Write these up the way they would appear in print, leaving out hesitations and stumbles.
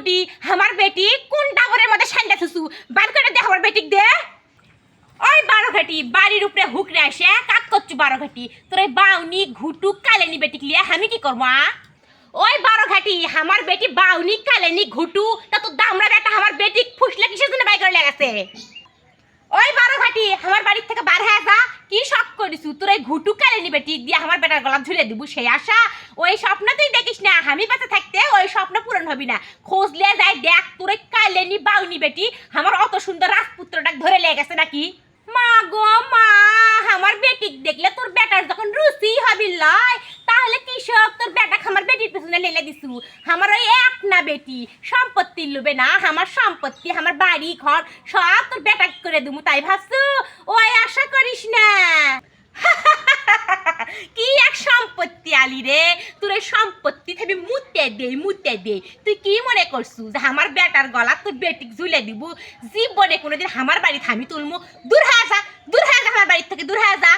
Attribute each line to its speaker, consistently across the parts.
Speaker 1: গুটি আমার বেটি কোন ডাবরের মধ্যে সান্ডা থুসু বার করে দে আমার বেটিক দে। ওই 12 ঘাটি বাড়ির উপরে হুকরে আসে কাজ করছু 12 ঘাটি তোর এই বাউনি ঘুটু কালেনি বেটিক লিয়া আমি কি করবো? ওই 12 ঘাটি আমার বেটি বাউনি কালেনি ঘুটু তা তো দামরা বেটা আমার বেটি ফুসলে কিসের জন্য বাই করে লাগাছে? ওই 12 ঘাটি আমার বাড়ির থেকে বার হয়ে যা। কি শখ করিসু তোর এই ঘুটু কালেনি বেটি দিয়ে আমার বেটার গলা ঝুলে দিব সেই আশা? ওই স্বপ্ন তুই দেখিস না, আমি বেঁচে থাকতে ওই স্বপ্ন পূরণ হবি না। খোঁজলে যায় দেখ তোর এই কালেনি বাউনি বেটি আমার অত সুন্দর রাজপুত্রটা ধরে লেগে গেছে নাকি? মা গো মা, আমার বেটিক দেখলে তোর বেটার যখন রুচি হবি লয় তাহলে কৃষক তোর বেটা আমার বেটির পেছনে লেলে দিছু। আমার ওই এক না বেটি সম্পত্তি লুবে না, আমার সম্পত্তি আমার বাড়ি ঘর সব তোর বেটা করে দিমু তাই ভাবছু? ওই আশা করিস না। কি এক সম্পত্তি আলি রে, তোর এই সম্পত্তি থেকে মুতে দে। তুই কি মনে করছু যে আমার বেটার গলা তোর বেটিক ঝুলে দিব? জীবনে কোনোদিন আমার বাড়ি থামি তুলমু? দূর হয়ে যা আমার বাড়ির থেকে দূর হয়ে যা।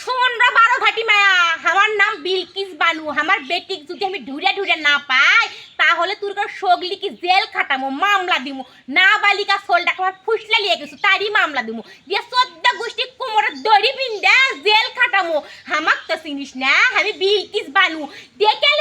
Speaker 1: শোন রে 12 ঘাটি মায়া, আমার নাম বিলকিস বানু। আমার বেটিক যদি আমি ঢুরে না পাই তাহলে তোর সগলি কি জেল খাটামো, মামলা দিমু। না বালিকা সোলটা আমার ফুসলা লিয়ে গেছু তারই মামলা দিমু দিয়ে 14 গোষ্ঠী কোমরে দড়ি বিন্দা জেল খাটামো। আমাক তো চিনিস না, আমি বিলকিস বানু। দেখে